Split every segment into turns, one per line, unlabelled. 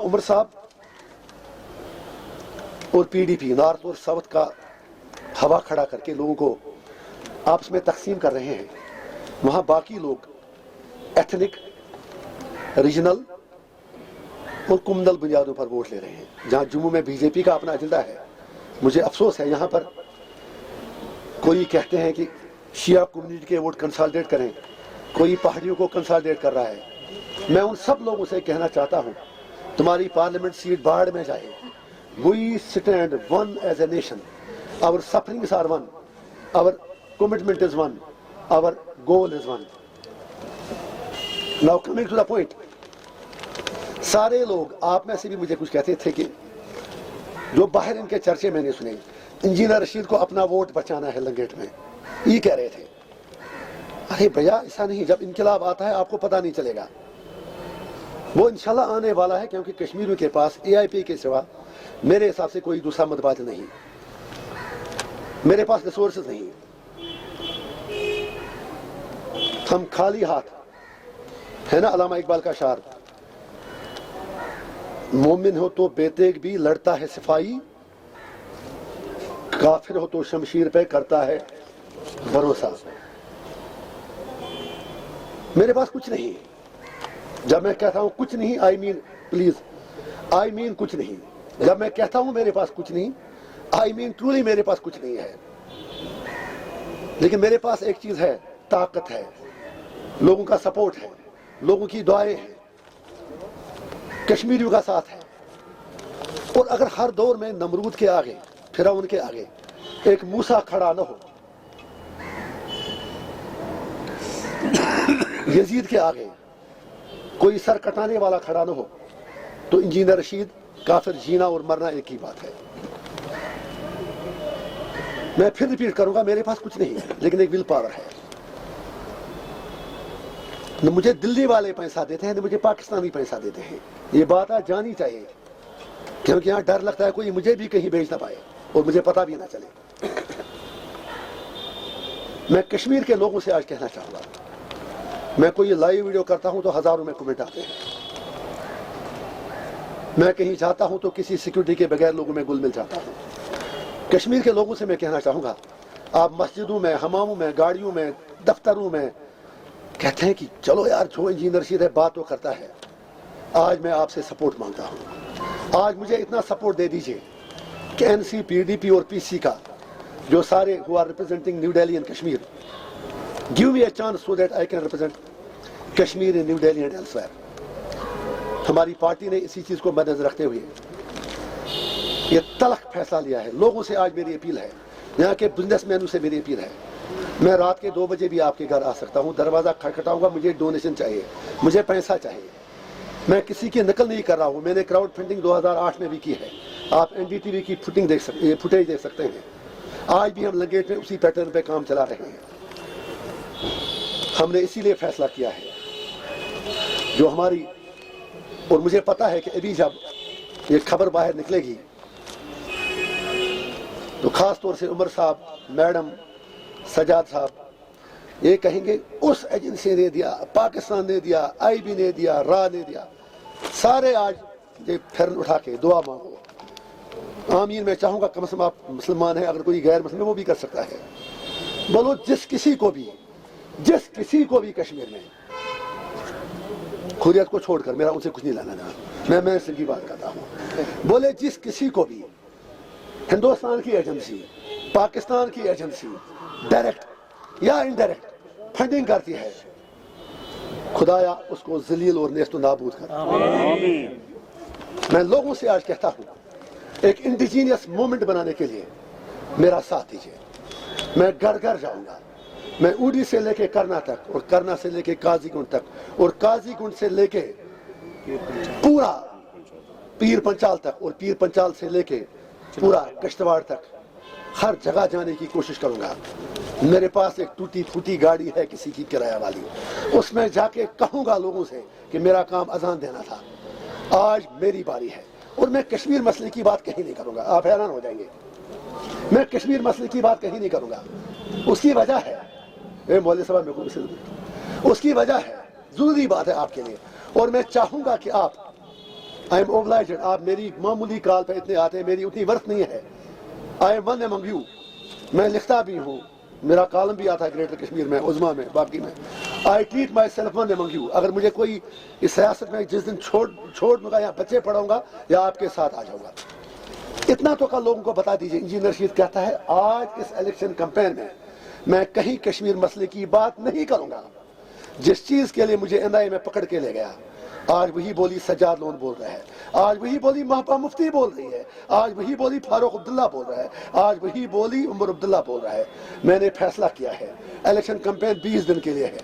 عمر صاحب اور PDP north اور ساؤتھ کا ہوا کھڑا کر کے لوگوں کو آپس میں تقسیم کر رہے ہیں، وہاں باقی لوگ ایتھنک، ریجنل اور کمنل بنیادوں پر ووٹ لے رہے ہیں. جہاں جموں میں BJP کا اپنا ایجنڈا ہے، مجھے افسوس ہے یہاں پر کوئی کہتے ہیں کہ شیعہ کمیونٹی کے ووٹ کنسالیڈیٹ کریں، کوئی پہاڑیوں کو کنسالیڈیٹ کر رہا ہے. میں ان سب لوگوں سے کہنا چاہتا ہوں تمہاری پارلیمنٹ سیٹ باڑ میں جائے. We stand one as a nation. Our sufferings are one. Our commitment is one. Our goal is one. Now coming to the point. سارے لوگ آپ میں سے بھی مجھے کچھ کہتے تھے کہ جو باہر ان کے چرچے میں نے سنے، انجینئر رشید کو اپنا ووٹ بچانا ہے لنگیٹ میں، یہ کہہ رہے تھے. ارے بھیا ایسا نہیں، جب انقلاب آتا ہے آپ کو پتہ نہیں چلے گا. وہ انشاءاللہ آنے والا ہے، کیونکہ کشمیریوں کے پاس AIP کے سوا میرے حساب سے کوئی دوسرا متبادل نہیں، میرے پاس ریسورسز نہیں. ہم خالی ہاتھ ہے نا، علامہ اقبال کا شعر، مومن ہو تو بے تیغ بھی لڑتا ہے صفائی، کافر ہو تو شمشیر پہ کرتا ہے بھروسہ. میرے پاس کچھ نہیں. جب میں کہتا ہوں کچھ نہیں، آئی مین کچھ نہیں. جب میں کہتا ہوں میرے پاس کچھ نہیں، آئی مین ٹرولی میرے پاس کچھ نہیں ہے. لیکن میرے پاس ایک چیز ہے، طاقت ہے، لوگوں کا سپورٹ ہے، لوگوں کی دعائیں ہیں، کشمیریوں کا ساتھ ہے. اور اگر ہر دور میں نمرود کے آگے، فرعون کے آگے ایک موسیٰ کھڑا نہ ہو، یزید کے آگے کوئی سر کٹانے والا کھڑا نہ ہو، تو انجینئر رشید کافر جینا اور مرنا ایک ہی بات ہے. میں پھر ریپیٹ کروں گا، میرے پاس کچھ نہیں ہے لیکن ایک ول پاور ہے. نہ مجھے دلی والے پیسہ دیتے ہیں، نہ مجھے پاکستانی پیسہ دیتے ہیں. یہ بات آج جانی چاہیے، کیونکہ یہاں ڈر لگتا ہے کوئی مجھے بھی کہیں بھیج نہ پائے اور مجھے پتہ بھی نہ چلے. میں کشمیر کے لوگوں سے آج کہنا چاہوں گا، میں کوئی لائیو ویڈیو کرتا ہوں تو ہزاروں میں کمنٹ آتے ہیں. میں کہیں جاتا ہوں تو کسی سیکیورٹی کے بغیر لوگوں میں گل مل جاتا ہوں. کشمیر کے لوگوں سے میں کہنا چاہوں گا، آپ مسجدوں میں، حماموں میں، گاڑیوں میں، دفتروں میں کہتے ہیں کہ چلو یار جو انجینئر رشید ہے بات تو کرتا ہے. آج میں آپ سے سپورٹ مانگتا ہوں. آج مجھے اتنا سپورٹ دے دیجئے کہ NC PDP اور PC کا جو سارے who are representing New Delhi and Kashmir, give me a chance so that I can represent Kashmir in New Delhi and elsewhere. ہماری پارٹی نے اسی چیز کو مد نظر رکھتے ہوئے یہ تلخ فیصلہ لیا ہے. لوگوں سے آج میری اپیل ہے، یہاں کے بزنس مینوں سے میری اپیل ہے، میں رات کے 2 بجے بھی آپ کے گھر آ سکتا ہوں، دروازہ کھٹکھٹاؤں گا. مجھے ڈونیشن چاہیے، مجھے پیسہ چاہیے. میں کسی کی نقل نہیں کر رہا ہوں. میں نے کراؤڈ فنڈنگ 2008 میں بھی کی ہے. آپ NDTV کی فوٹیج دیکھ سکتے ہیں. آج بھی ہم لنگیٹ میں اسی پیٹرن پہ کام چلا رہے ہیں. ہم نے اسی لیے فیصلہ کیا ہے جو ہماری، اور مجھے پتا ہے کہ ابھی جب یہ خبر باہر نکلے گی تو خاص طور سے عمر صاحب، میڈم، سجاد صاحب یہ کہیں گے اس ایجنسی نے دیا، پاکستان نے دیا، IB نے دیا، را نے دیا. سارے آج یہ پھر اٹھا کے دعا مانگو. آمین. میں چاہوں گا کم از کم آپ مسلمان ہیں، اگر کوئی غیر مسلم وہ بھی کر سکتا ہے. بولو جس کسی کو بھی کشمیر میں حریت کو چھوڑ کر، میرا ان سے کچھ نہیں لانا نا، میں سے کی بات کرتا ہوں. بولے جس کسی کو بھی ہندوستان کی ایجنسی، پاکستان کی ایجنسی ڈائریکٹ یا انڈائریکٹ فنڈنگ کرتی ہے، خدایا اس کو ذلیل اور نیست و نابود کر. میں لوگوں سے آج کہتا ہوں ایک انڈیجینیس مومنٹ بنانے کے لیے میرا ساتھ دیجیے. میں گھر گھر جاؤں گا. میں اوڈی سے لے کے کرنا تک، اور کرنا سے لے کے قاضی گنڈ تک، اور قاضی گنڈ سے لے کے پورا پیر پنچال تک، اور پیر پنچال سے لے کے پورا کشتواڑ تک ہر جگہ جانے کی کوشش کروں گا. میرے پاس ایک ٹوٹی پھوٹی گاڑی ہے کسی کی کرایہ والی، اس میں جا کے کہوں گا لوگوں سے کہ میرا کام اذان دینا تھا. آج میری باری ہے، اور میں کشمیر مسئلے کی بات کہیں نہیں کروں گا. آپ حیران ہو جائیں گے، میں کشمیر مسئلے کی بات کہیں نہیں کروں گا. اس کی وجہ ہے مولوی صاحب میں کو اس کی وجہ ہے، ضروری بات ہے آپ کے لیے. اور میں چاہوں گا کہ آپ आई एम ओब्लाइज्ड, आप मेरी मामूली कॉल पे इतने आते हैं, मेरी उतनी वर्थ नहीं है। I am one among you, मैं लिखता भी हूँ, मेरा कॉलम भी आता है ग्रेटर कश्मीर में, उज़मा में, बाकी में। I treat my self one among you. अगर मुझे कोई इस सियासत में जिस दिन छोड़ दूंगा या बच्चे पढ़ाऊंगा या आपके साथ आ जाऊंगा, इतना तो कल लोगों को बता दीजिए। इंजीनियर रशीद कहता है आज इस इलेक्शन कैंपेन में मैं कहीं कश्मीर मसले की बात नहीं करूंगा। जिस चीज के लिए मुझे NIA में पकड़ के ले गया, आज वही बोली सज्जाद लोन बोल रहा है, आज वही बोली महबूबा मुफ्ती बोल रही है, आज वही बोली फारूक अब्दुल्ला बोल रहा है, आज वही बोली उमर अब्दुल्ला बोल रहा है। मैंने फैसला किया है इलेक्शन कैंपेन 20 दिन के लिए है,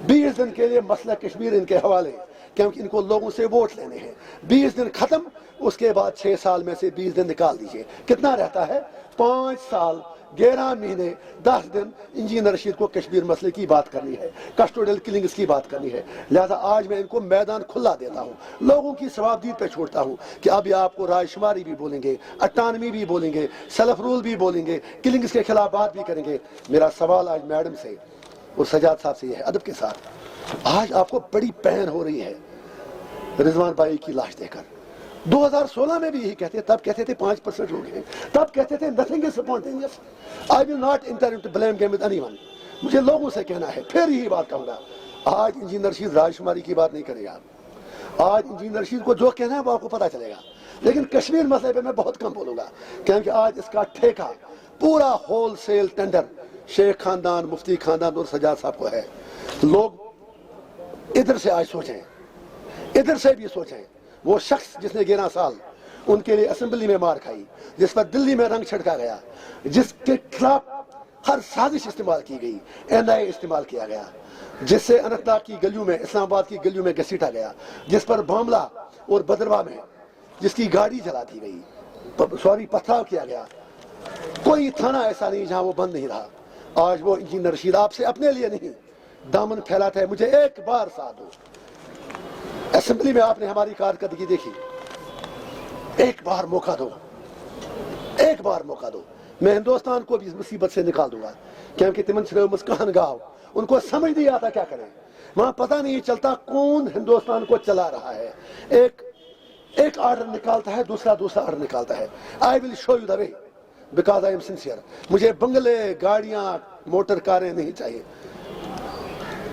20 दिन के लिए मसला कश्मीर इनके हवाले, क्योंकि इनको लोगों से वोट लेने हैं। 20 दिन खत्म, उसके बाद 6 साल में से 20 दिन निकाल दीजिए, कितना रहता है? 5 साल 11 महीने 10 दिन इंजीनियर रशीद को कश्मीर मसले की बात करनी है, कस्टोडियल किलिंग्स की बात करनी है। लिहाजा आज मैं इनको मैदान खुला देता हूँ, लोगों की सवाबदीद पे छोड़ता हूँ कि अभी आपको रायशुमारी भी बोलेंगे, अटानमी भी बोलेंगे, सेल्फ रूल भी बोलेंगे, किलिंग्स के खिलाफ बात भी करेंगे। मेरा सवाल आज मैडम से और सजाद साहब से यह है, अदब के साथ, आज आपको बड़ी पहन हो रही है रिजवान भाई की लाश देखकर। 2016 में भी यही कहते, तब कहते थे 5% लोग हैं, तब कहते थे nothing is spontaneous. I will not inter into blame game with anyone. मुझे लोगों से कहना है, फिर यही बात कहूंगा, आज इंजीनियर रशीद राजशुमारी की बात नहीं करेगा। आज इंजीनियर रशीद को जो कहना है वो आपको पता चलेगा, लेकिन कश्मीर मसले पे मैं बहुत कम बोलूंगा, क्योंकि आज इसका ठेका पूरा होलसेल टेंडर शेख खानदान, मुफ्ती खानदान और सजाद साहब को है। लोग इधर से आज सोचें, इधर से भी सोचें, वो शख्स जिसने 11 साल उनके लिए असेंबली में मार खाई, जिस पर दिल्ली में रंग छिड़का गया, जिसके खिलाफ हर साजिश इस्तेमाल की गई, NIA इस्तेमाल किया गया, जिससे अनंतनाग की गलियों में, इस्लामाबाद की गलियों में घसीटा गया, जिस पर बामला और बदरवा में जिसकी गाड़ी जला दी गई, पथराव किया गया, कोई थाना ऐसा नहीं जहां वो बंद नहीं रहा। आज वो इंजीनियर रशीद आपसे अपने लिए नहीं दामन फैलाता है, मुझे एक बार साथ दो। असेंबली में आपने हमारी कारकर्दगी देखी, एक बार मौका दो, एक बार मौका दो, मैं हिंदुस्तान को भी इस मुसीबत से निकाल दूंगा। क्योंकि तिमन से मुस्कान गाँव, उनको समझ नहीं आता क्या करें, वहां पता नहीं चलता कौन हिंदुस्तान को चला रहा है। एक ऑर्डर निकालता है, दूसरा ऑर्डर निकालता है। I will show you the way because I am sincere. मुझे बंगले, गाड़ियां, मोटर कारें नहीं चाहिए।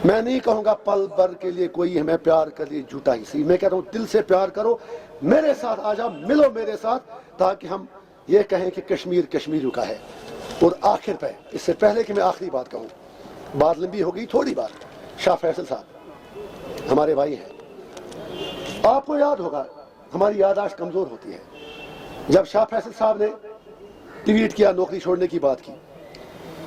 मैं नहीं कहूंगा पल भर के लिए कोई हमें प्यार कर लिए झूठा ही सी, मैं कह रहा हूं दिल से प्यार करो, मेरे साथ आ जाओ, मिलो मेरे साथ, ताकि हम ये कहें कि कश्मीर कश्मीरियों का है। और आखिर पे, इससे पहले कि मैं आखिरी बात कहूं, बात लंबी हो गई, थोड़ी बात, शाह फैसल साहब हमारे भाई हैं, आपको याद होगा हमारी याददाश्त कमजोर होती है। जब शाह फैसल साहब ने ट्वीट किया नौकरी छोड़ने की बात की,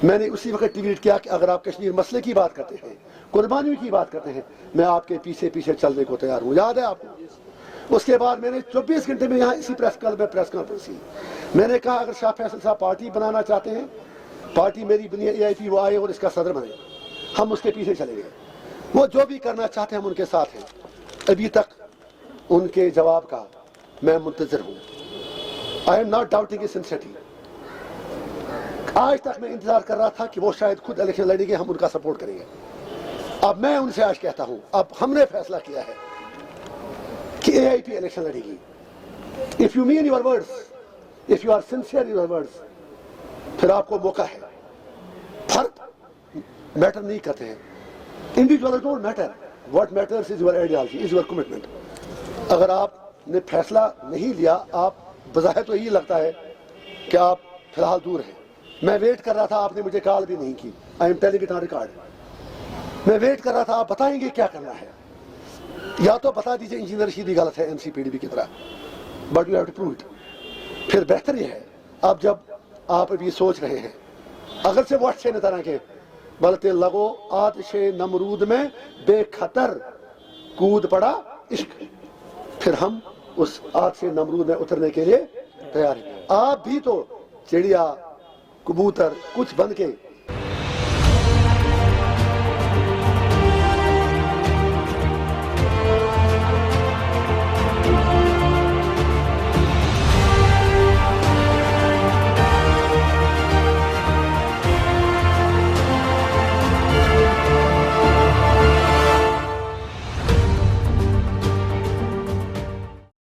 मैंने उसी वक्त ट्वीट किया कि अगर आप कश्मीर मसले की बात करते हैं, कुर्बानियों की बात करते हैं, मैं आपके पीछे पीछे चलने को तैयार हूं। याद है आपको? उसके बाद मैंने 24 घंटे में यहाँ इसी प्रेस क्लब में प्रेस कॉन्फ्रेंस की, मैंने कहा अगर शाह फैसल साहब पार्टी बनाना चाहते हैं, पार्टी मेरी बनी है AIP, वो आए और इसका सदर बने, हम उसके पीछे चलेंगे, वो जो भी करना चाहते हैं हम उनके साथ हैं। अभी तक उनके जवाब का मैं मुंतजर हूं। I am not doubting his sincerity. आज तक मैं इंतजार कर रहा था कि वो शायद खुद इलेक्शन लड़ेंगे, हम उनका सपोर्ट करेंगे। अब मैं उनसे आज कहता हूं, अब हमने फैसला किया है कि AIP इलेक्शन लड़ेगी। If you mean your words, if you are sincere your words, फिर आपको मौका है। फर्क मैटर नहीं करते हैं, individual don't matter, what matters is your ideology, is your commitment. अगर आपने फैसला नहीं लिया, आप बज़ाहिर तो यही लगता है कि आप फिलहाल दूर हैं। मैं वेट कर रहा था, आपने मुझे कॉल भी नहीं की, I am telling it on record. मैं वेट कर रहा था, आप बताएंगे क्या करना है, या तो बता दीजिए इंजीनियर रशीद ही गलत है NCPDB की तरह, but you have to prove it. फिर बेहतर ये है, अब जब आप अभी सोच रहे हैं, अगर से वट से न तरह के बलते लगो आतिशे नमरूद में बेखतर कूद पड़ा इश्क, फिर हम उस आग से नमरूद में उतरने के लिए तैयार हैं। आप भी तो चिड़िया, कबूतर कुछ बन के